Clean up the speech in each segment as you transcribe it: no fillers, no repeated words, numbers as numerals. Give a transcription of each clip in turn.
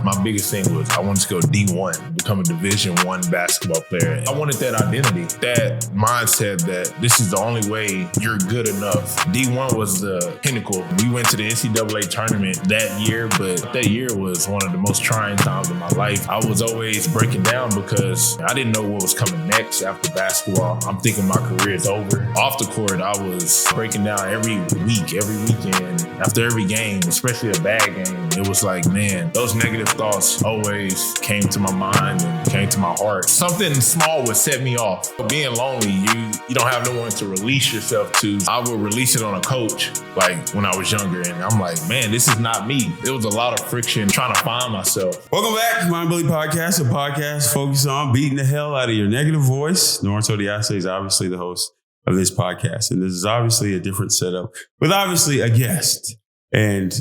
My biggest thing was I wanted to go D1, become a Division I basketball player. I wanted that identity, that mindset that this is the only way you're good enough. D1 was the pinnacle. We went to the NCAA tournament that year, but that year was one of the most trying times of my life. I was always breaking down because I didn't know what was coming next after basketball. I'm thinking my career is over. Off the court, I was breaking down every week, every weekend, after every game, especially a bad game. It was like, man, those negative thoughts always came to my mind and came to my heart. Something small would set me off. Being lonely, you don't have no one to release yourself to. I would release it on a coach, like when I was younger, and I'm like, man, this is not me. There was a lot of friction trying to find myself. Welcome back to Mind Bully Podcast, a podcast focused on beating the hell out of your negative voice. Norense is obviously the host of this podcast, and this is obviously a different setup with obviously a guest. And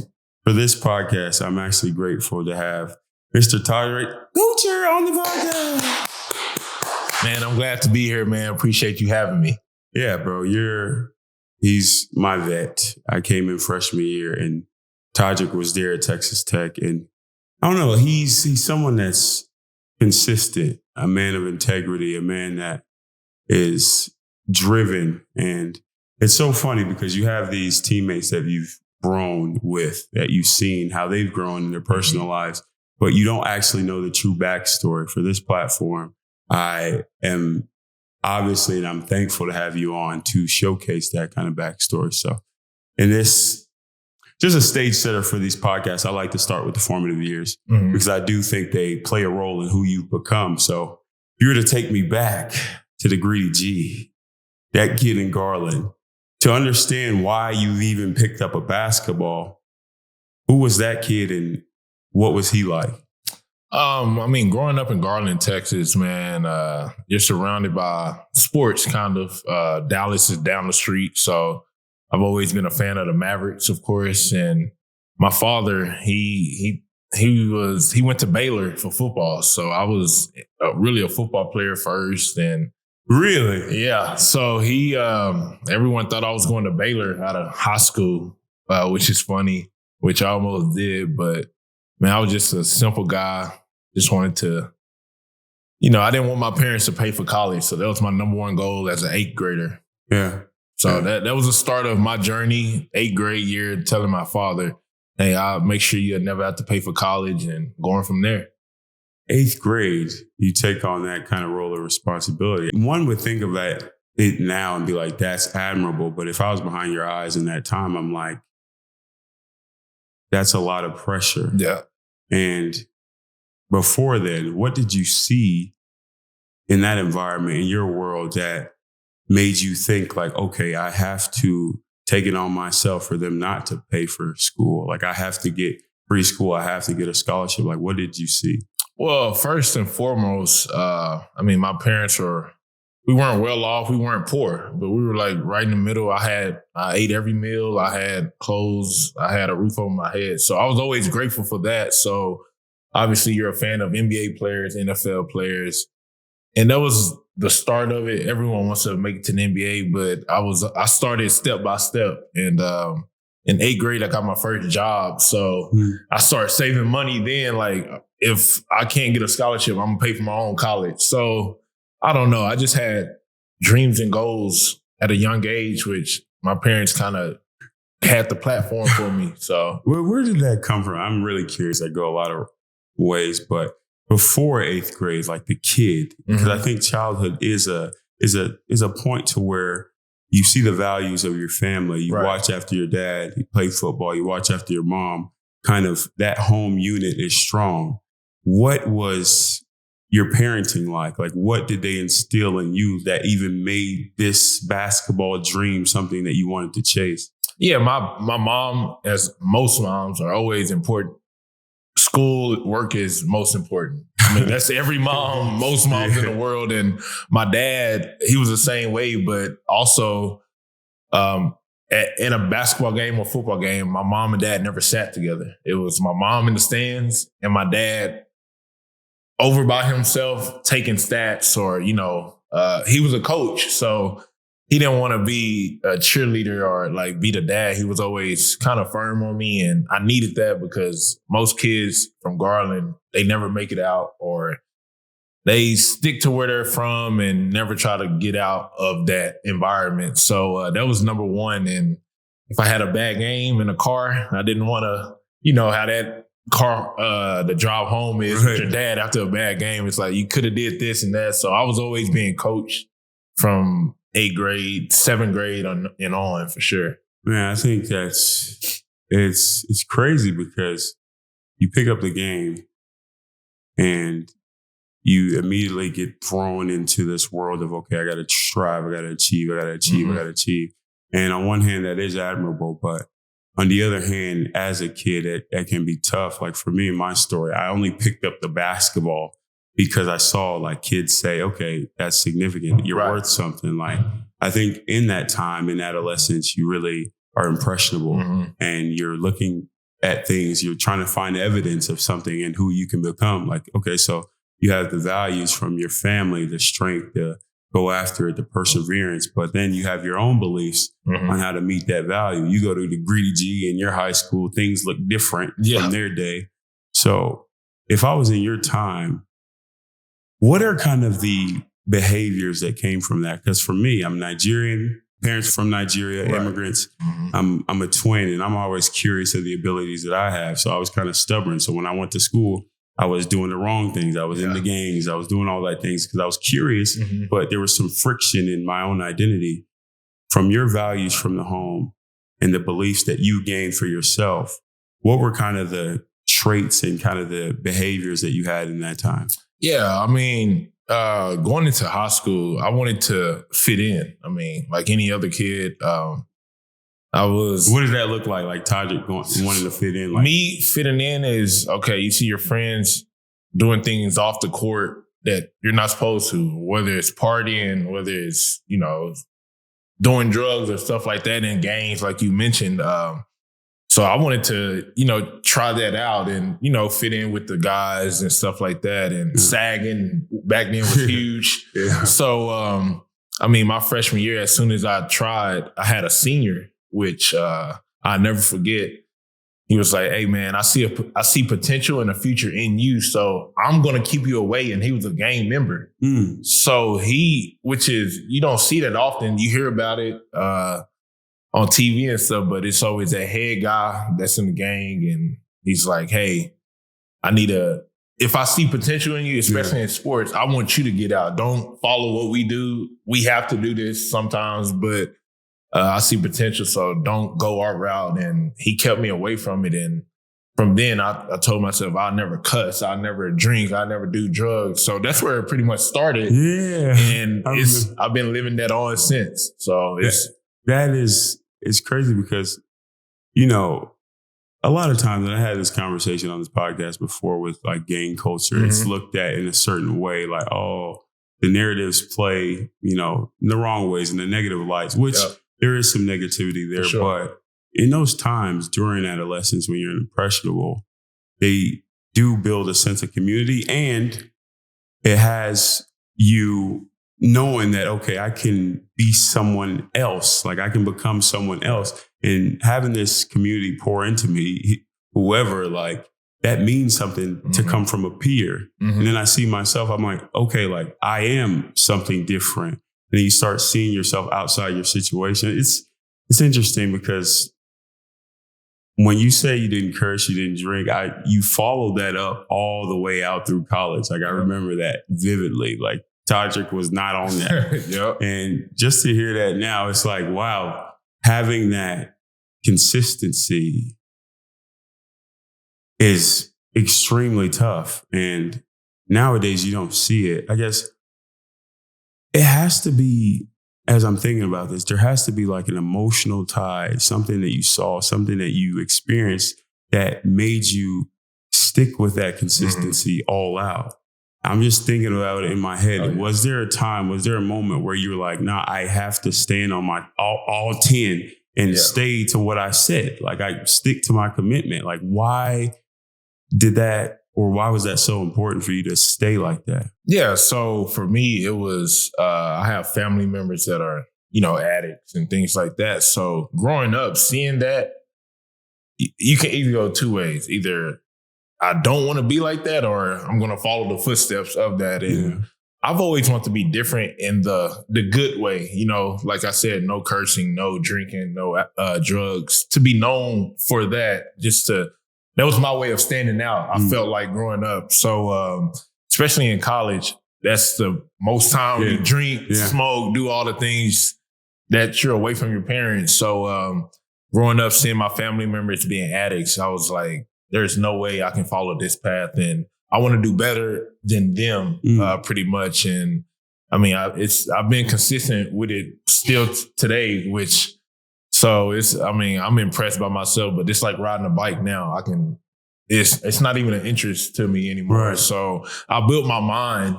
for this podcast, I'm actually grateful to have Mr. Toddrick Gotcher on the podcast. Man, I'm glad to be here, man. Appreciate you having me. Yeah, bro. He's my vet. I came in freshman year and Toddrick was there at Texas Tech. And I don't know, he's someone that's consistent, a man of integrity, a man that is driven. And it's so funny because you have these teammates that you've grown with, that you've seen how they've grown in their personal lives, but you don't actually know the true backstory. For this platform, I am obviously, and I'm thankful to have you on to showcase that kind of backstory. So in this, just a stage setter for these podcasts, I like to start with the formative years because I do think they play a role in who you've become. So if you were to take me back to the Greedy G, that kid in Garland, to understand why you've even picked up a basketball, who was that kid and what was he like? Growing up in Garland, Texas, man, you're surrounded by sports, kind of. Dallas is down the street, so I've always been a fan of the Mavericks, of course. And my father, he went to Baylor for football, so I was really a football player first. And really, yeah, so everyone thought I was going to Baylor out of high school, which is funny, which I almost did, but man, I was just a simple guy. Just wanted to, I didn't want my parents to pay for college. So that was my number one goal as an 8th grader. Yeah. So that was the start of my journey, 8th grade year, telling my father, hey, I'll make sure you never have to pay for college, and going from there. 8th grade, you take on that kind of role of responsibility. One would think of it now and be like, that's admirable. But if I was behind your eyes in that time, I'm like, that's a lot of pressure. Yeah. And before then, what did you see in that environment, in your world, that made you think like, okay, I have to take it on myself for them not to pay for school? Like, I have to get free school. I have to get a scholarship. Like, what did you see? Well, first and foremost, my parents we weren't well off. We weren't poor, but we were like right in the middle. I ate every meal. I had clothes. I had a roof over my head. So I was always grateful for that. So obviously you're a fan of NBA players, NFL players. And that was the start of it. Everyone wants to make it to the NBA, but I started step by step. And in 8th grade, I got my first job. So I started saving money then. Like, if I can't get a scholarship, I'm going to pay for my own college. So I don't know. I just had dreams and goals at a young age, which my parents kind of had the platform for me. So where did that come from? I'm really curious. I go a lot of ways, but before 8th grade, like the kid, because I think childhood is a point to where you see the values of your family. You watch after your dad. You play football. You watch after your mom. Kind of that home unit is strong. What was your parenting like? Like, what did they instill in you that even made this basketball dream something that you wanted to chase? Yeah, my mom, as most moms, are always important. School work is most important. I mean, that's every mom, most moms in the world. And my dad, he was the same way, but also in a basketball game or football game, my mom and dad never sat together. It was my mom in the stands and my dad over by himself taking stats, or, he was a coach. So he didn't want to be a cheerleader or like be the dad. He was always kind of firm on me, and I needed that because most kids from Garland, they never make it out, or they stick to where they're from and never try to get out of that environment. So that was number one. And if I had a bad game in a car, I didn't want to, you know, how that car, the drive home is with your dad after a bad game. It's like, you could have did this and that. So I was always being coached from 8th grade, 7th grade and on for sure. Man, I think it's crazy because you pick up the game and you immediately get thrown into this world of, okay, I got to strive, I got to achieve, I got to achieve, I got to achieve. And on one hand, that is admirable. But on the other hand, as a kid, that can be tough. Like for me in my story, I only picked up the basketball because I saw like kids say, okay, that's significant. You're worth something. Like I think in that time, in adolescence, you really are impressionable and you're looking at things. You're trying to find evidence of something and who you can become. Like, okay, so you have the values from your family, the strength, the go after it, the perseverance, but then you have your own beliefs on how to meet that value. You go to the Greedy G in your high school, things look different from their day. So if I was in your time, what are kind of the behaviors that came from that? Because for me, I'm Nigerian, parents from Nigeria, immigrants. I'm a twin and I'm always curious of the abilities that I have. So I was kind of stubborn. So when I went to school, I was doing the wrong things. I was in the gangs. I was doing all that things because I was curious, but there was some friction in my own identity from your values from the home and the beliefs that you gained for yourself. What were kind of the traits and kind of the behaviors that you had in that time? Yeah, I mean, going into high school, I wanted to fit in. I mean, like any other kid, What does that look like? Like Toddrick wanting to fit in? Like me fitting in is, okay, you see your friends doing things off the court that you're not supposed to, whether it's partying, whether it's, you know, doing drugs or stuff like that in gangs, like you mentioned. So I wanted to, you know, try that out and, you know, fit in with the guys and stuff like that. And sagging back then was huge. So, I mean, my freshman year, as soon as I tried, I had a senior, which I never forget. He was like, "Hey man, I see potential and a future in you, so I'm gonna keep you away." And he was a gang member, so which is, you don't see that often. You hear about it on TV and stuff, but it's always a head guy that's in the gang, and he's like, "Hey, if I see potential in you, especially in sports, I want you to get out. Don't follow what we do. We have to do this sometimes, but I see potential, so don't go our route." And he kept me away from it. And from then, I told myself, I'll never cuss, I'll never drink, I'll never do drugs. So that's where it pretty much started. Yeah. And I've been living that on since. So it's crazy because, you know, a lot of times, and I had this conversation on this podcast before with like gang culture, it's looked at in a certain way, like, oh, the narratives play, you know, in the wrong ways, in the negative lights, which there is some negativity there. But in those times during adolescence, when you're impressionable, they do build a sense of community, and it has you knowing that, okay, I can be someone else, like I can become someone else, and having this community pour into me, whoever, like that means something to come from a peer. And then I see myself, I'm like, okay, like I am something different. And you start seeing yourself outside your situation. It's interesting because when you say you didn't curse, you didn't drink, you followed that up all the way out through college. Like I remember that vividly. Like Toddrick was not on that. And just to hear that now, it's like, wow, having that consistency is extremely tough. And nowadays you don't see it. I guess it has to be, as I'm thinking about this, there has to be like an emotional tie, something that you saw, something that you experienced that made you stick with that consistency all out. I'm just thinking about it in my head. Was there a moment where you were like, nah, I have to stand on my all 10 and stay to what I said? Like I stick to my commitment. Like why was that so important for you to stay like that? Yeah. So for me, it was, I have family members that are, addicts and things like that. So growing up, seeing that, you can either go two ways. Either I don't want to be like that, or I'm going to follow the footsteps of that. And I've always wanted to be different in the good way. Like I said, no cursing, no drinking, no drugs. To be known for that, that was my way of standing out. I felt like growing up. So especially in college, that's the most time you drink, smoke, do all the things that you're away from your parents. So growing up, seeing my family members being addicts, I was like, there's no way I can follow this path. And I want to do better than them, pretty much. And I mean, I've been consistent with it still today, I'm impressed by myself, but it's like riding a bike now. It's not even an interest to me anymore. Right. So I built my mind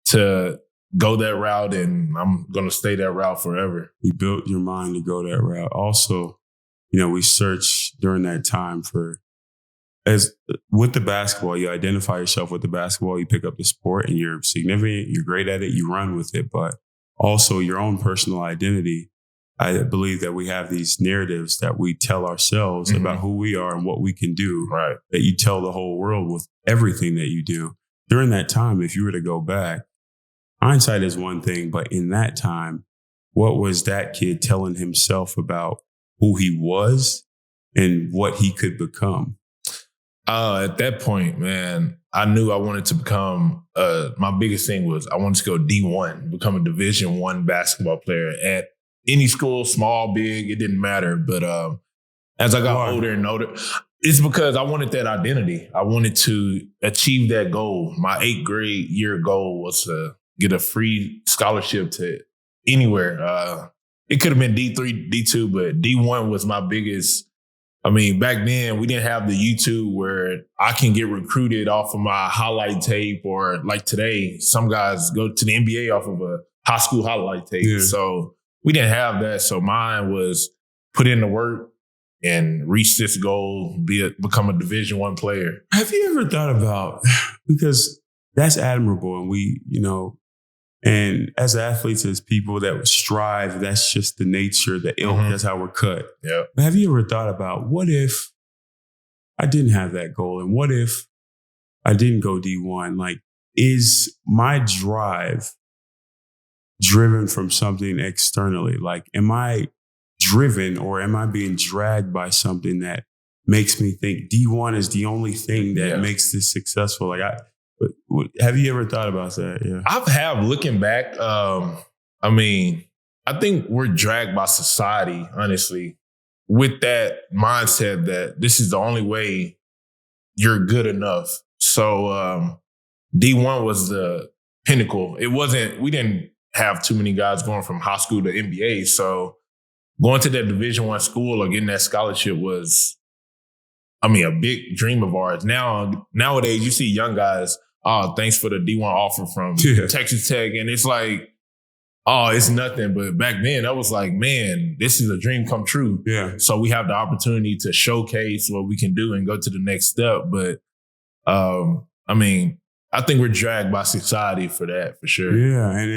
to go that route, and I'm going to stay that route forever. You built your mind to go that route. Also, we searched during that time with the basketball, you identify yourself with the basketball, you pick up the sport and you're significant, you're great at it, you run with it, but also your own personal identity. I believe that we have these narratives that we tell ourselves about who we are and what we can do, right? That you tell the whole world with everything that you do. During that time, if you were to go back, hindsight is one thing, but in that time, what was that kid telling himself about who he was and what he could become? At that point, man, I knew I wanted to become, my biggest thing was I wanted to go D1, become a Division I basketball player at any school, small, big, it didn't matter. But as I got older and older, it's because I wanted that identity. I wanted to achieve that goal. My 8th grade year goal was to get a free scholarship to anywhere. It could have been D3, D2, but D1 was my biggest. I mean, back then we didn't have the YouTube where I can get recruited off of my highlight tape, or like today, some guys go to the NBA off of a high school highlight tape. Yeah. So we didn't have that. So mine was put in the work and reach this goal, become a Division I player. Have you ever thought about, because that's admirable, and we, and as athletes, as people that strive, that's just the nature, the ilk, that's how we're cut. Yeah. But have you ever thought about, what if I didn't have that goal? And what if I didn't go D1? Like, is my drive driven from something externally? Like, am I driven, or am I being dragged by something that makes me think D1 is the only thing that makes this successful? Like, have you ever thought about that? Yeah, I have. Looking back, I mean, I think we're dragged by society, honestly, with that mindset that this is the only way you're good enough. So D1 was the pinnacle. We didn't have too many guys going from high school to NBA. So going to that Division I school or getting that scholarship was, a big dream of ours. Nowadays, you see young guys, thanks for the D1 offer from Texas Tech. And it's like, it's nothing. But back then, I was like, man, this is a dream come true. Yeah. So we have the opportunity to showcase what we can do and go to the next step. But, I think we're dragged by society for that, for sure. Yeah. And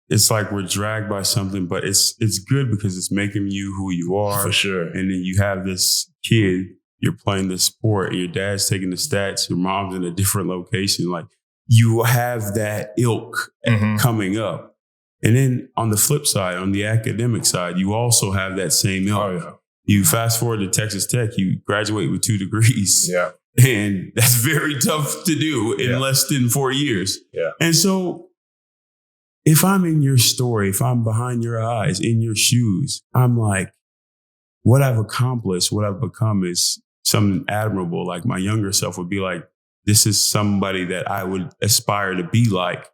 it's like we're dragged by something, but it's good because it's making you who you are. For sure. And then you have this kid, you're playing this sport, and your dad's taking the stats, your mom's in a different location. Like, you have that ilk coming up. And then on the flip side, on the academic side, you also have that same ilk. Oh, yeah. You fast forward to Texas Tech, you graduate with 2 degrees. Yeah. And that's very tough to do in less than 4 years. Yeah. And so if I'm in your story, if I'm behind your eyes, in your shoes, I'm like, what I've accomplished, what I've become is something admirable. Like, my younger self would be like, this is somebody that I would aspire to be like.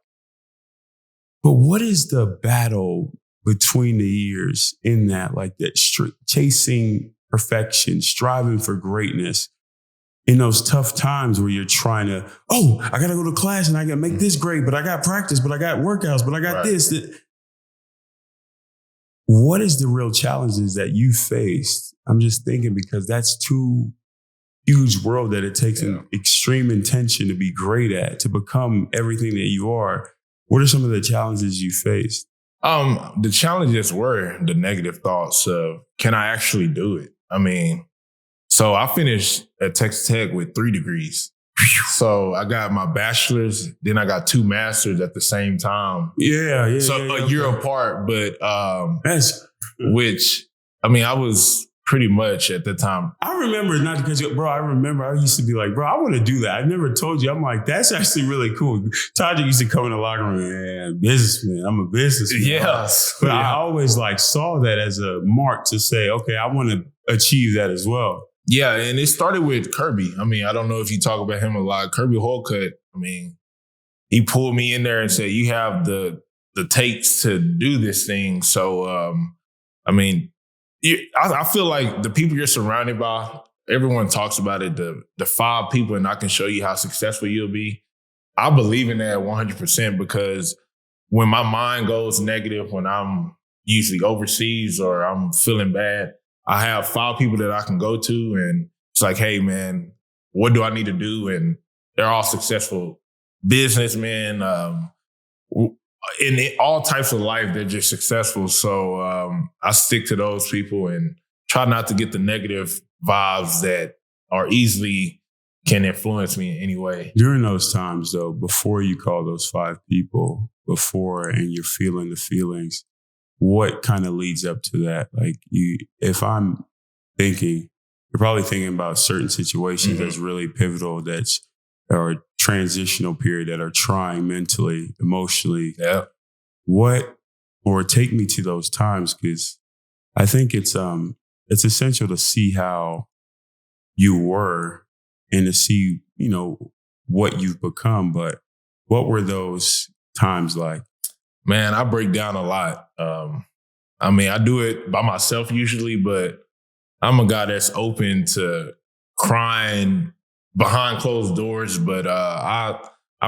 But what is the battle between the years in that, like, that chasing perfection, striving for greatness, in those tough times where you're trying to, I got to go to class and I got to make this grade, but I got practice, but I got workouts, but I got this. What is the real challenges that you faced? I'm just thinking, because that's too huge world that it takes an extreme intention to be great at, to become everything that you are. What are some of the challenges you faced? The challenges were the negative thoughts of, can I actually do it? I mean, so I finished at Texas Tech with 3 degrees. So I got my bachelor's, then I got 2 masters at the same time. Yeah. So a year apart, but which, I mean, I was pretty much at the time. I remember, not because, bro, I used to be like, bro, I want to do that. I never told you. I'm like, that's actually really cool. Toddrick used to come in the locker room, man, businessman. I'm a businessman. Yes. But I always like saw that as a mark to say, okay, I want to achieve that as well. Yeah, and it started with Kirby. I mean, I don't know if you talk about him a lot. Kirby Holcutt, I mean, he pulled me in there and said, you have the takes to do this thing. So, I mean, I feel like the people you're surrounded by, everyone talks about it, the 5 people, and I can show you how successful you'll be. I believe in that 100% because when my mind goes negative, when I'm usually overseas or I'm feeling bad, I have 5 people that I can go to, and it's like, hey, man, what do I need to do? And they're all successful businessmen. In all types of life, they're just successful. So I stick to those people and try not to get the negative vibes that are easily can influence me in any way. During those times, though, before you call those 5 people, and you're feeling the feelings, what kind of leads up to that? Like, if I'm thinking, you're probably thinking about certain situations that's really pivotal, or transitional period that are trying mentally, emotionally. Yeah. Or take me to those times, because I think it's essential to see how you were and to see, what you've become. But what were those times like? Man, I break down a lot. I mean, I do it by myself usually, but I'm a guy that's open to crying behind closed doors. But I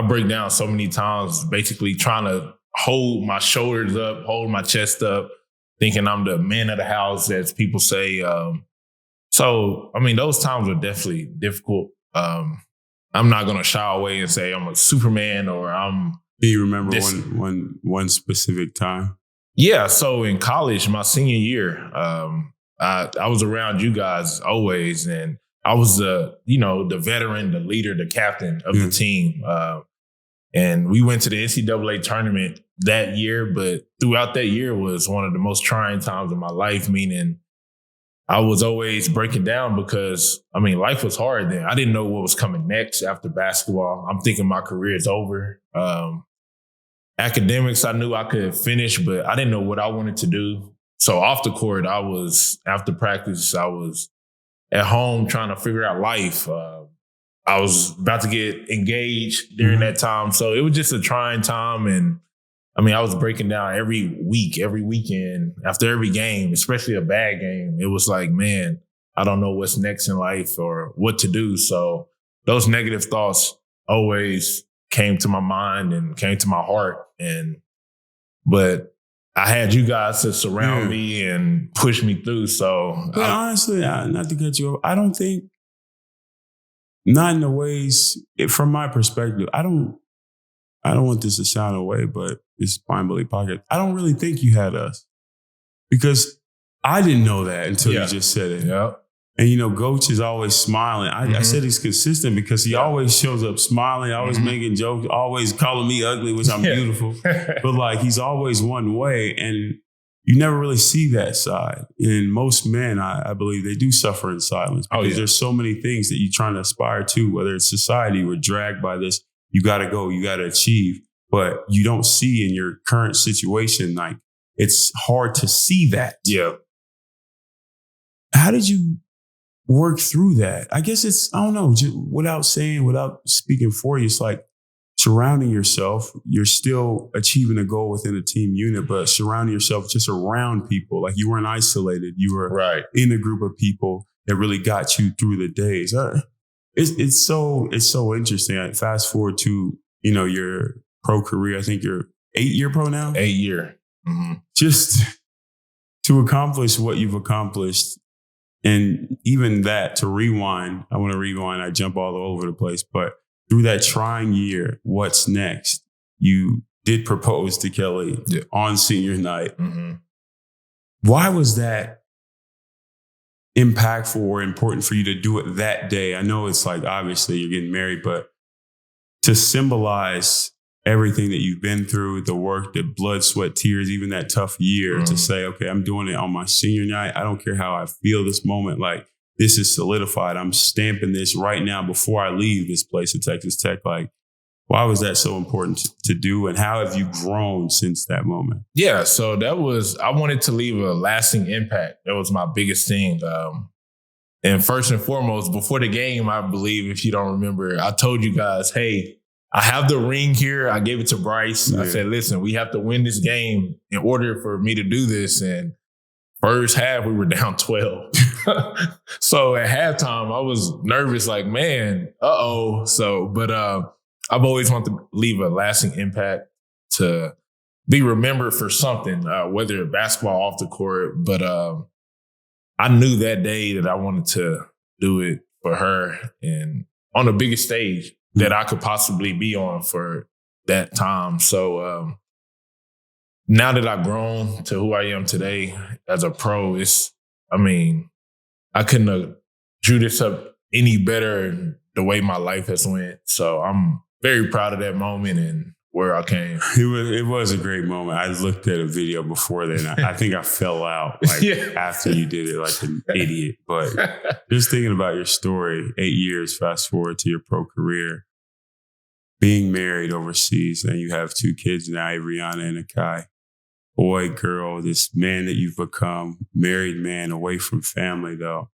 break down so many times, basically trying to hold my shoulders up, hold my chest up, thinking I'm the man of the house, as people say. So, I mean, those times are definitely difficult. I'm not going to shy away and say I'm a Superman or I'm. Do you remember one specific time? Yeah. So in college, my senior year, I was around you guys always, and I was the veteran, the leader, the captain of the team. And we went to the NCAA tournament that year, but throughout that year was one of the most trying times of my life, meaning I was always breaking down because, I mean, life was hard then. I didn't know what was coming next after basketball. I'm thinking my career is over. Academics, I knew I could finish, but I didn't know what I wanted to do. So off the court, after practice, I was at home trying to figure out life. I was about to get engaged during that time. So it was just a trying time. And I mean, I was breaking down every week, every weekend, after every game, especially a bad game. It was like, man, I don't know what's next in life or what to do. So those negative thoughts always came to my mind and came to my heart. But I had you guys to surround me and push me through. So honestly, not to cut you off, I don't think, not in the ways, from my perspective, I don't want this to sound away, but it's Pine Bully Pocket. I don't really think you had us, because I didn't know that until you just said it. Yeah. And, Coach is always smiling. I said he's consistent because he always shows up smiling, always making jokes, always calling me ugly, which I'm beautiful. But like, he's always one way, and you never really see that side. And most men, I believe, they do suffer in silence because there's so many things that you're trying to aspire to, whether it's society, we're dragged by this. You got to go, you got to achieve, but you don't see in your current situation, like, it's hard to see that. Yeah. How did you work through that? I guess it's, I don't know, just without speaking for you, it's like surrounding yourself. You're still achieving a goal within a team unit, but surrounding yourself just around people. Like, you weren't isolated. You were in a group of people that really got you through the days. It's so interesting. I fast forward to, your pro career. I think you're 8-year pro now? 8-year. Mm-hmm. Just to accomplish what you've accomplished. And even that, to rewind, I jump all over the place, but through that trying year, what's next? You did propose to Kelly on senior night. Mm-hmm. Why was that impactful or important for you to do it that day? I know it's like, obviously you're getting married, but to symbolize everything that you've been through, the work, the blood, sweat, tears, even that tough year, to say, okay, I'm doing it on my senior night. I don't care how I feel this moment. Like, this is solidified. I'm stamping this right now before I leave this place at Texas Tech. Like, why was that so important to do? And how have you grown since that moment? Yeah, so I wanted to leave a lasting impact. That was my biggest thing. And first and foremost, before the game, I believe, if you don't remember, I told you guys, hey, I have the ring here. I gave it to Bryce. Yeah. I said, listen, we have to win this game in order for me to do this. And first half, we were down 12. So at halftime, I was nervous, like, man, So, but I've always wanted to leave a lasting impact, to be remembered for something, whether basketball off the court. But I knew that day that I wanted to do it for her and on the biggest stage that I could possibly be on for that time. So now that I've grown to who I am today as a pro, I couldn't have drew this up any better the way my life has went. So I'm very proud of that moment and where I came. It was a great moment. I looked at a video before then. I think I fell out after you did it like an idiot. But just thinking about your story, 8 years, fast forward to your pro career, being married overseas, and you have 2 kids now, Ariana and Akai. Boy, girl, this man that you've become, married man away from family though.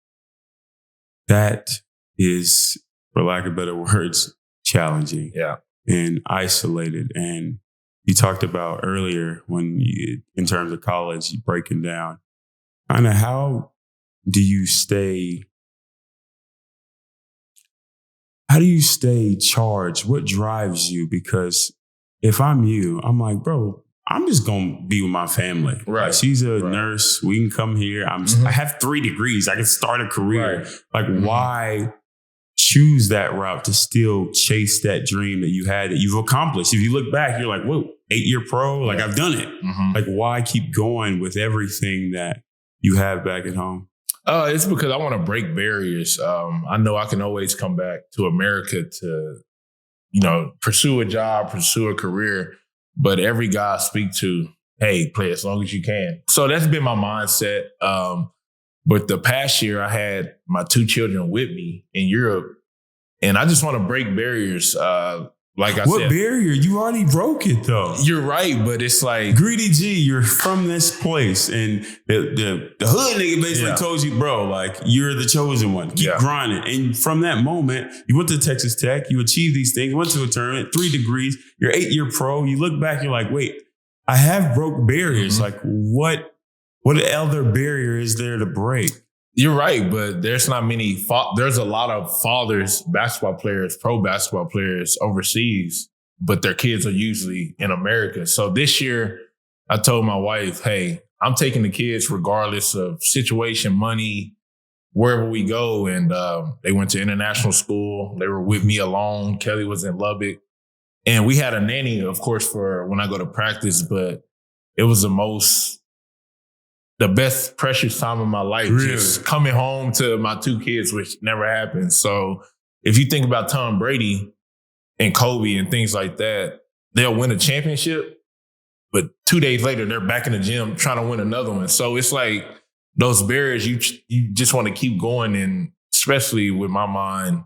That is, for lack of better words, challenging. Yeah. And isolated. And you talked about earlier in terms of college, you breaking down. Kind of how do you stay charged? What drives you? Because if I'm you, I'm like, bro, I'm just going to be with my family. Right. Like, she's a nurse. We can come here. I have 3 degrees. I can start a career. Right. Like, why choose that route to still chase that dream that you had, that you've accomplished? If you look back, you're like, whoa, 8-year pro, like, I've done it. Like, why keep going with everything that you have back at home? It's because I want to break barriers. I know I can always come back to America to, pursue a job, pursue a career. But every guy I speak to, hey, play as long as you can. So that's been my mindset. But the past year, I had my 2 children with me in Europe, and I just want to break barriers. Like I said, what barrier? You already broke it, though. You're right, but it's like, Greedy G, you're from this place, and the hood nigga basically told you, bro, like, you're the chosen one. Keep grinding. And from that moment, you went to Texas Tech, you achieved these things, went to a tournament, 3 degrees, you're 8-year pro. You look back, you're like, wait, I have broke barriers. Like, what other barrier is there to break? You're right, but there's not many. There's a lot of fathers, basketball players, pro basketball players overseas, but their kids are usually in America. So this year, I told my wife, hey, I'm taking the kids regardless of situation, money, wherever we go. And they went to international school. They were with me alone. Kelly was in Lubbock. And we had a nanny, of course, for when I go to practice, but it was the best precious time of my life, just coming home to my 2 kids, which never happened. So if you think about Tom Brady and Kobe and things like that, they'll win a championship, but 2 days later, they're back in the gym trying to win another one. So it's like those barriers, you just want to keep going. And especially with my mind,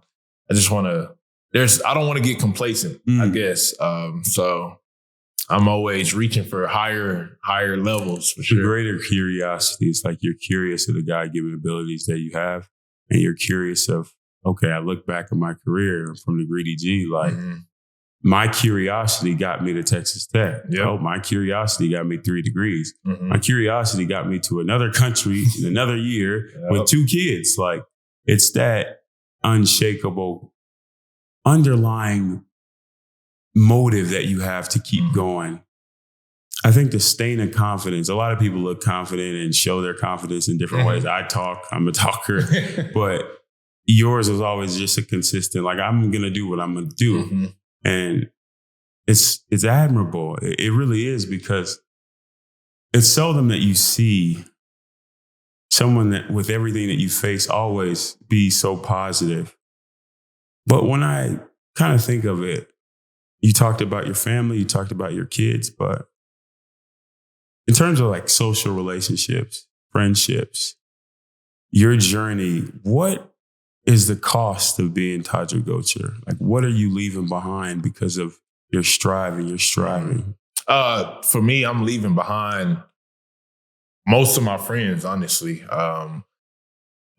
I don't want to get complacent, I guess. So I'm always reaching for higher levels, for sure. The greater curiosity is like, you're curious of the God-given abilities that you have, and you're curious of, okay, I look back at my career from the Greedy G, like, my curiosity got me to Texas Tech. Yep. Oh, my curiosity got me 3 degrees. My curiosity got me to another country in another year with 2 kids. Like, it's that unshakable underlying motive that you have to keep going. I think the stain of confidence, a lot of people look confident and show their confidence in different ways. I'm a talker, but yours was always just a consistent, like, I'm going to do what I'm going to do. And it's admirable. It really is, because it's seldom that you see someone that with everything that you face always be so positive. But when I kind of think of it, you talked about your family, you talked about your kids, but in terms of like social relationships, friendships, your journey, what is the cost of being Toddrick Gotcher? Like, what are you leaving behind because of your striving? For me, I'm leaving behind most of my friends, honestly.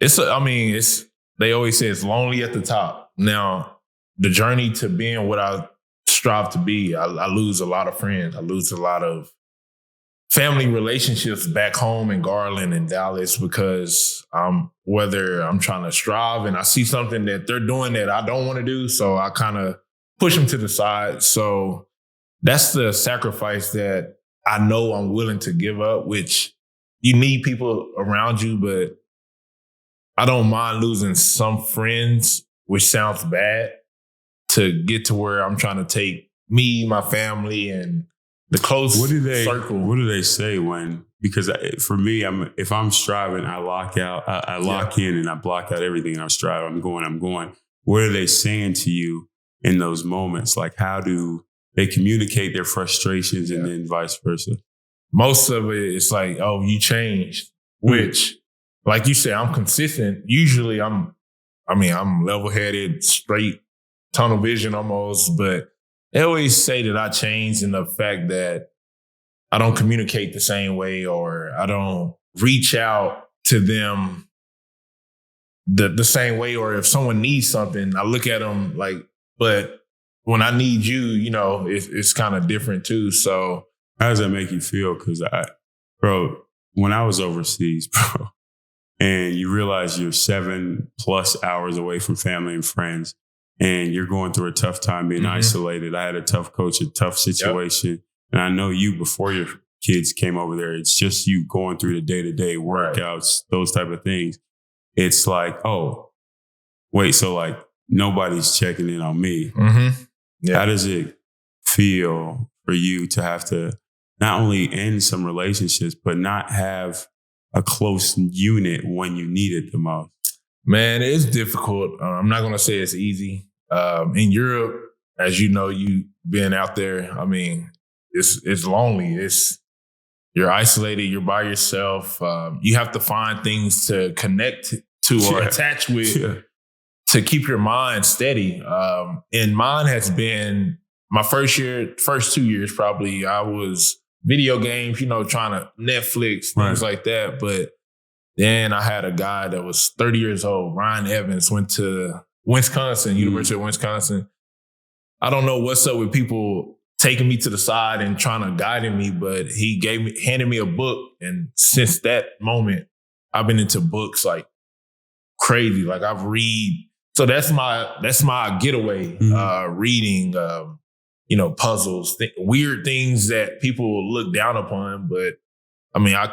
They always say it's lonely at the top. Now, the journey to being what I strive to be, I lose a lot of friends. I lose a lot of family relationships back home in Garland and Dallas, because whether I'm trying to strive and I see something that they're doing that I don't want to do, so I kind of push them to the side. So that's the sacrifice that I know I'm willing to give up, which you need people around you, but I don't mind losing some friends, which sounds bad, to get to where I'm trying to take me, my family, and the close circle. What do they say when? Because for me, if I'm striving, I lock out, I lock in, and I block out everything. And I'm striving. I'm going. What are they saying to you in those moments? Like, how do they communicate their frustrations, and then vice versa? Most of it is like, "Oh, you changed," which, like you said, I'm consistent. Usually, I'm level-headed, straight, tunnel vision almost, but they always say that I changed in the fact that I don't communicate the same way, or I don't reach out to them the same way, or if someone needs something, I look at them like, but when I need you, it's kind of different too. So how does that make you feel? Because when I was overseas, and you realize you're 7+ hours away from family and friends, and you're going through a tough time being isolated. I had a tough coach, a tough situation. Yep. And I know you, before your kids came over there, it's just you going through the day-to-day workouts, those type of things. It's like, oh, wait, so like nobody's checking in on me. Mm-hmm. Yeah. How does it feel for you to have to not only end some relationships, but not have a close unit when you need it the most? Man, it's difficult. I'm not going to say it's easy. In Europe, as you know, you've been out there. I mean, it's lonely. You're isolated. You're by yourself. You have to find things to connect to or attach with to keep your mind steady. And mine has been my first 2 years probably. I was video games, trying to Netflix, things like that. But then I had a guy that was 30 years old, Ryan Evans, went to Wisconsin, University of Wisconsin. I don't know what's up with people taking me to the side and trying to guide me, but he handed me a book. And since that moment, I've been into books like crazy. Like I've read. So that's my getaway, reading, puzzles, weird things that people look down upon. But I mean, I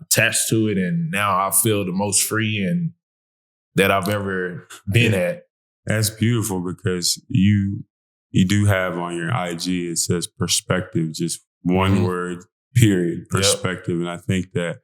attached to it, and now I feel the most free and that I've ever been at. That's beautiful, because you do have on your IG, it says perspective, just one word, period, perspective. Yep. And I think that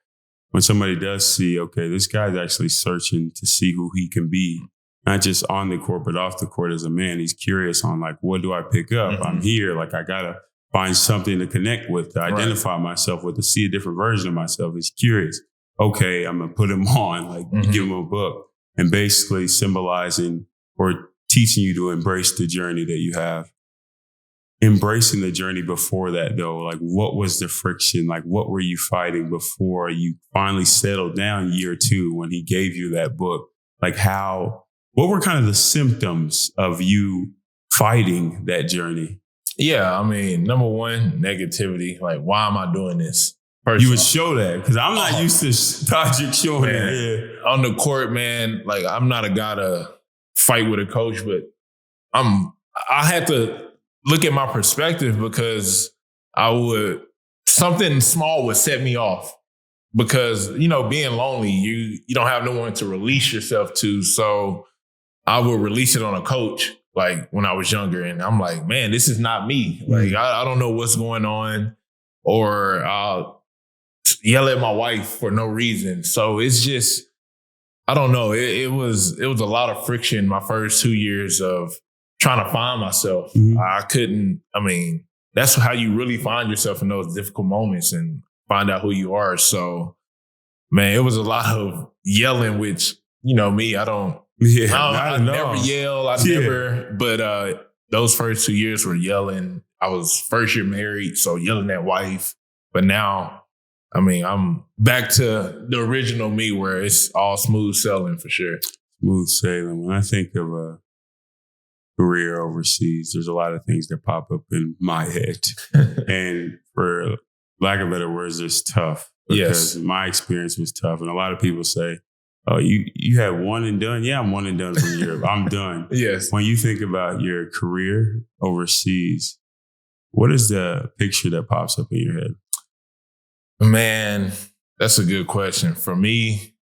when somebody does see, okay, this guy's actually searching to see who he can be, not just on the court, but off the court as a man. He's curious on like, what do I pick up? I'm here. Like, I got to find something to connect with, to identify myself with, to see a different version of myself. He's curious. Okay, I'm going to put him on, like give him a book, and basically symbolizing or teaching you to embrace the journey that you have. Embracing the journey before that, though, like what was the friction? Like what were you fighting before you finally settled down year 2 when he gave you that book? Like what were kind of the symptoms of you fighting that journey? Yeah, I mean, number one, negativity. Like, why am I doing this? You would show that, because I'm not used to Toddrick showing that. Yeah. On the court, man, like I'm not a guy to fight with a coach, but I had to look at my perspective, because something small would set me off, because, being lonely, you don't have no one to release yourself to. So I would release it on a coach, like when I was younger, and I'm like, man, this is not me. Like I don't know what's going on, or I'll yell at my wife for no reason. So it's just, I don't know. It was a lot of friction my first 2 years of trying to find myself. I couldn't. I mean, that's how you really find yourself in those difficult moments and find out who you are. So, man, it was a lot of yelling, which, you know, me, I never yell. But those first 2 years were yelling. I was first year married, so yelling at wife. But now, I mean, I'm back to the original me where it's all smooth sailing for sure. Smooth sailing. When I think of a career overseas, there's a lot of things that pop up in my head. And for lack of better words, it's tough. Because my experience was tough. And a lot of people say, oh, you had one and done? Yeah, I'm one and done from Europe. I'm done. Yes. When you think about your career overseas, what is the picture that pops up in your head? Man, that's a good question. For me,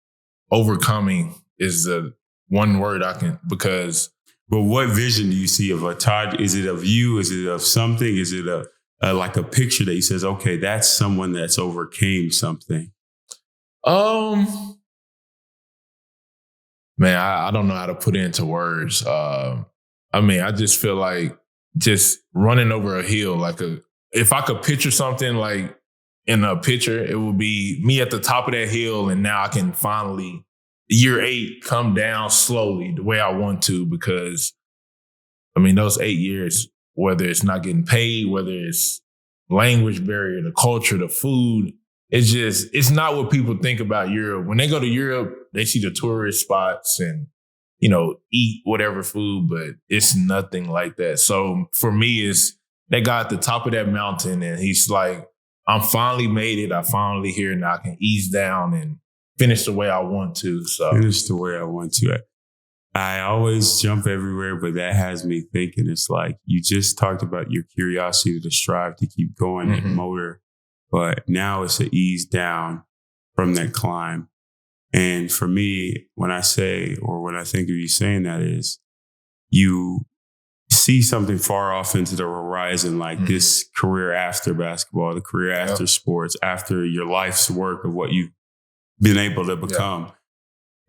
overcoming is the one word I can, because. But what vision do you see of a Todd? Is it of you? Is it of something? Is it like a picture that he says, okay, that's someone that's overcame something? Man, I don't know how to put it into words. I mean, I just feel like just running over a hill, if I could picture something like in a picture, it would be me at the top of that hill, and now I can finally, year 8, come down slowly the way I want to, because, I mean, those 8 years, whether it's not getting paid, whether it's language barrier, the culture, the food, it's not what people think about Europe. When they go to Europe, they see the tourist spots and, you know, eat whatever food, but it's nothing like that. So for me, it's that guy at the top of that mountain, and he's like, I'm finally made it. I finally here. Now I can ease down and finish the way I want to. So finish the way I want to. I always jump everywhere, but that has me thinking. It's like you just talked about your curiosity to strive to keep going, that motor, but now it's an ease down from that climb. And for me, when I think of you saying that, is you see something far off into the horizon, like this career after basketball, the career after sports, after your life's work of what you've been able to become.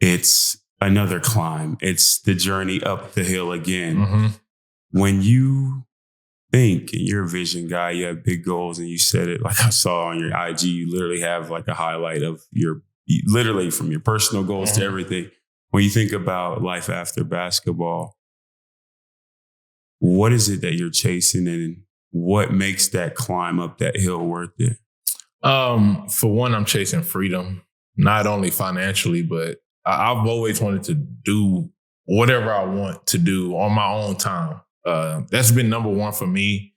It's another climb. It's the journey up the hill again. When you think, and you're a vision guy, you have big goals, and you said it, like I saw on your IG, you literally have like a highlight of literally from your personal goals to everything. When you think about life after basketball, what is it that you're chasing, and what makes that climb up that hill worth it? For one, I'm chasing freedom, not only financially, but I've always wanted to do whatever I want to do on my own time. That's been number one for me,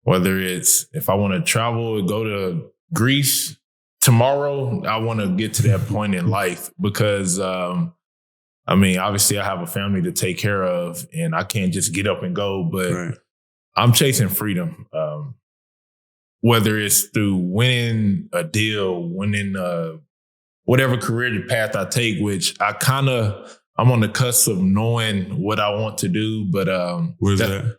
whether it's if I want to travel or go to Greece tomorrow, I want to get to that point in life, because I mean, obviously I have a family to take care of, and I can't just get up and go, but I'm chasing freedom. Whether it's through winning a deal, winning whatever career path I take, which I'm on the cusp of knowing what I want to do. But where's that?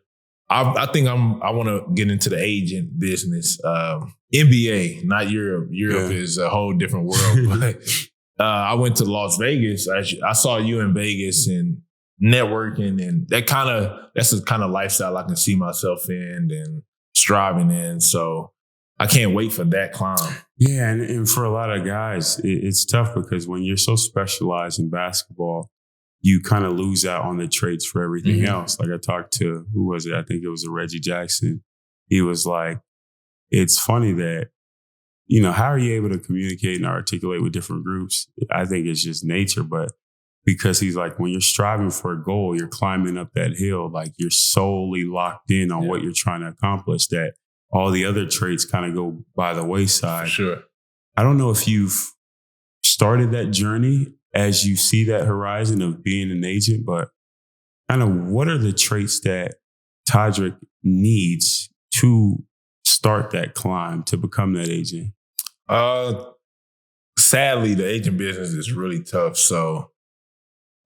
I think I want to get into the agent business. NBA, not Europe. Europe is a whole different world. But I went to Las Vegas. I saw you in Vegas and networking, and that's the kind of lifestyle I can see myself in and striving in. So I can't wait for that climb. Yeah, and for a lot of guys, it's tough, because when you're so specialized in basketball, you kind of lose out on the traits for everything else. Like I talked to, who was it? I think it was a Reggie Jackson. He was like, it's funny that, you know, how are you able to communicate and articulate with different groups? I think it's just nature, but because he's like, when you're striving for a goal, you're climbing up that hill, like you're solely locked in on what you're trying to accomplish, that all the other traits kind of go by the wayside. For sure. I don't know if you've started that journey as you see that horizon of being an agent, but kind of what are the traits that Toddrick needs to start that climb to become that agent? Sadly, the agent business is really tough. So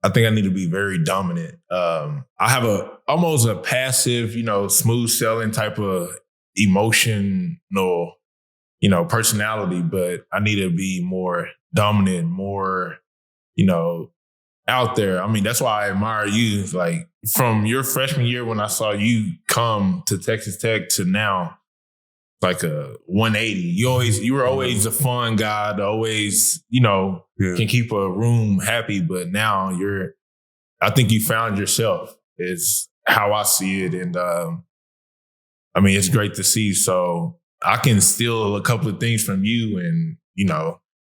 I think I need to be very dominant. I have almost a passive, smooth selling type of emotional, personality, but I need to be more dominant, more, out there. I mean, that's why I admire you. Like from your freshman year when I saw you come to Texas Tech to now, like a 180. You were always a fun guy to always, can keep a room happy. But now I think you found yourself is how I see it. And I mean, it's great to see. So I can steal a couple of things from you and,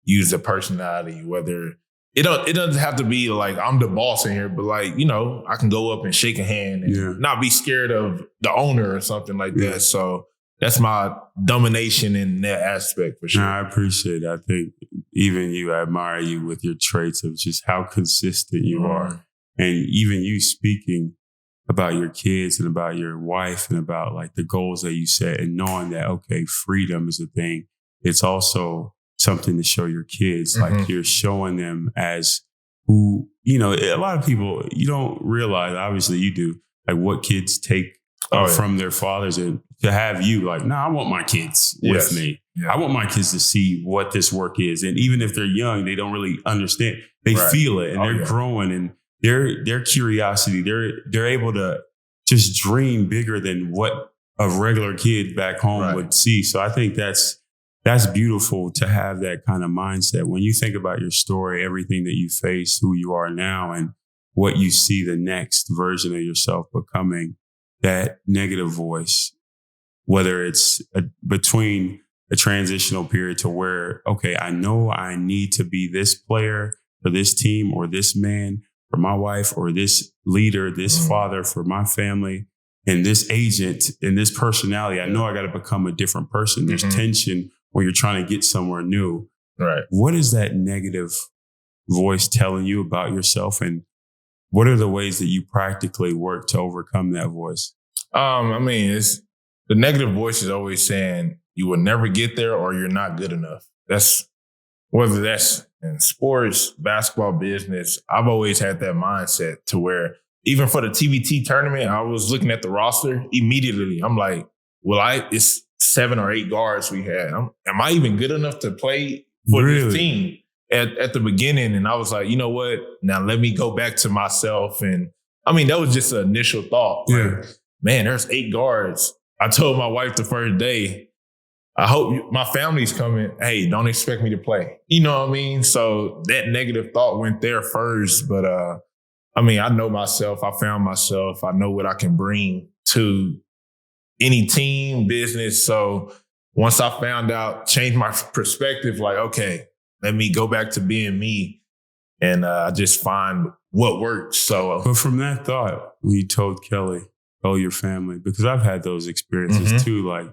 use the personality, whether it doesn't have to be like I'm the boss in here, but like, I can go up and shake a hand and not be scared of the owner or something like that. So that's my domination in that aspect for sure. No, I appreciate it. I think even you, I admire you with your traits of just how consistent you are. And even you speaking about your kids and about your wife and about like the goals that you set and knowing that, okay, freedom is a thing. It's also something to show your kids. Like you're showing them as who, a lot of people, you don't realize, obviously you do, like what kids take from their fathers, and to have you like, I want my kids with me. Yeah. I want my kids to see what this work is. And even if they're young, they don't really understand. They feel it and they're growing, and their curiosity, they're able to just dream bigger than what a regular kid back home would see. So I think that's beautiful to have that kind of mindset. When you think about your story, everything that you face, who you are now, and what you see the next version of yourself becoming, that negative voice, whether it's between a transitional period to where, okay, I know I need to be this player for this team or this man for my wife or this leader, this father for my family, and this agent and this personality. I know I got to become a different person. There's tension when you're trying to get somewhere new. Right. What is that negative voice telling you about yourself, and what are the ways that you practically work to overcome that voice? I mean, it's the negative voice is always saying you will never get there or you're not good enough. That's whether that's in sports, basketball, business. I've always had that mindset to where even for the TBT tournament, I was looking at the roster immediately. I'm like, it's 7 or 8 guards we had. Am I even good enough to play for this team at the beginning? And I was like, you know what? Now let me go back to myself. And I mean, that was just an initial thought. Yeah. Like, man, there's 8 guards. I told my wife the first day, I hope my family's coming. Hey, don't expect me to play. You know what I mean? So that negative thought went there first. But I mean, I know myself. I found myself. I know what I can bring to any team, business. So once I found out, changed my perspective, like, okay, let me go back to being me. And I just find what works. So, but from that thought, when you told Kelly, your family, because I've had those experiences too, like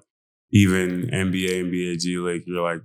even NBA, G League, you're like,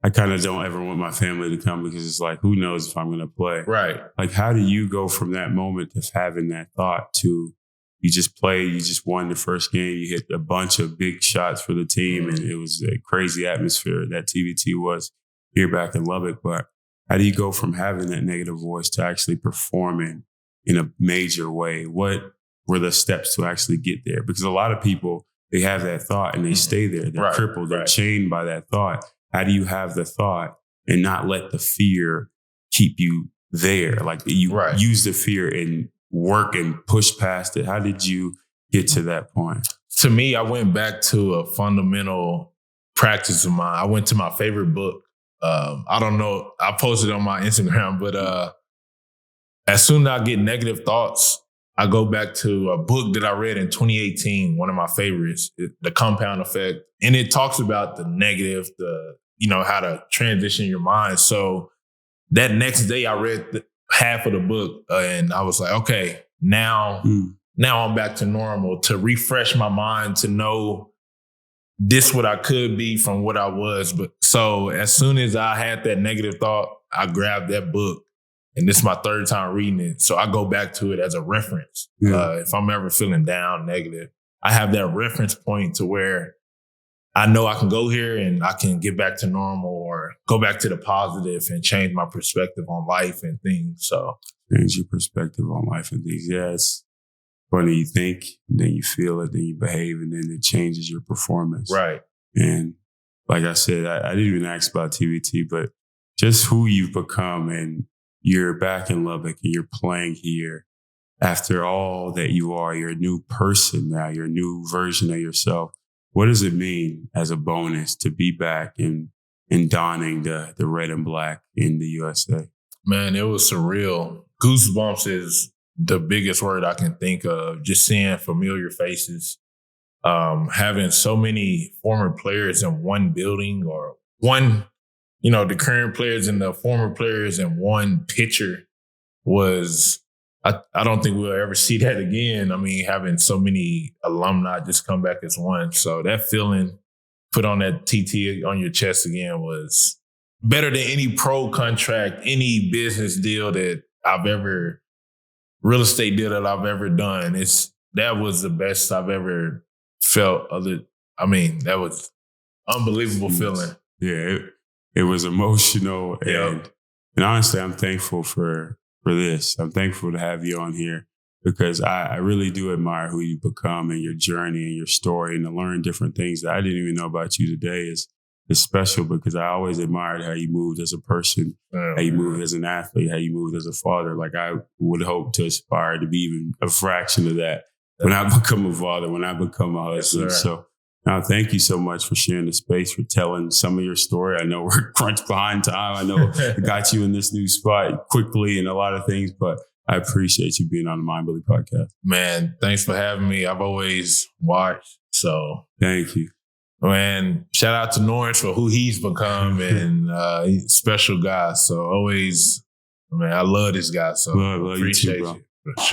I kind of don't ever want my family to come because it's like, who knows if I'm going to play. Right. Like, how do you go from that moment of having that thought to you just played, you just won the first game, you hit a bunch of big shots for the team, and it was a crazy atmosphere that TBT was here back in Lubbock. But how do you go from having that negative voice to actually performing in a major way? What were the steps to actually get there? Because a lot of people, they have that thought and they stay there. They're crippled. They're chained by that thought. How do you have the thought and not let the fear keep you there? Like you use the fear and work and push past it. How did you get to that point? To me, I went back to a fundamental practice of mine. I went to my favorite book. I don't know. I posted on my Instagram, but as soon as I get negative thoughts, I go back to a book that I read in 2018, one of my favorites, The Compound Effect. And it talks about the negative, how to transition your mind. So that next day I read half of the book and I was like, okay, now I'm back to normal, to refresh my mind, to know this what I could be from what I was. But so as soon as I had that negative thought, I grabbed that book. And this is my 3rd time reading it. So I go back to it as a reference. If I'm ever feeling down, negative, I have that reference point to where I know I can go here and I can get back to normal or go back to the positive and change my perspective on life and things. So change your perspective on life and things. Yeah, it's funny. You think, then you feel it, then you behave, and then it changes your performance. Right. And like I said, I didn't even ask about TBT, but just who you've become, and you're back in Lubbock and you're playing here. After all that you are, you're a new person now, you're a new version of yourself. What does it mean as a bonus to be back and donning the red and black in the USA? Man, it was surreal. Goosebumps is the biggest word I can think of. Just seeing familiar faces, having so many former players in one building, or one, the current players and the former players in one picture was, I don't think we'll ever see that again. I mean, having so many alumni just come back as one. So that feeling, put on that TT on your chest again, was better than any pro contract, any business deal that real estate deal that I've ever done. That was the best I've ever felt. That was unbelievable feeling. Yeah, it was emotional. Yeah. And honestly, I'm thankful for this. I'm thankful to have you on here, because I really do admire who you become and your journey and your story, and to learn different things that I didn't even know about you today is special, because I always admired how you moved as a person, how you moved as an athlete, how you moved as a father. Like, I would hope to aspire to be even a fraction of that when I become a father, when I become a husband. Yes, so now, thank you so much for sharing the space, for telling some of your story. I know we're crunched behind time. I know I got you in this new spot quickly and a lot of things, but I appreciate you being on the Mind Bully podcast. Man, thanks for having me. I've always watched. So thank you. Man, shout out to Norense for who he's become, and he's a special guy. So always, I love this guy. So love appreciate you too, bro. For sure.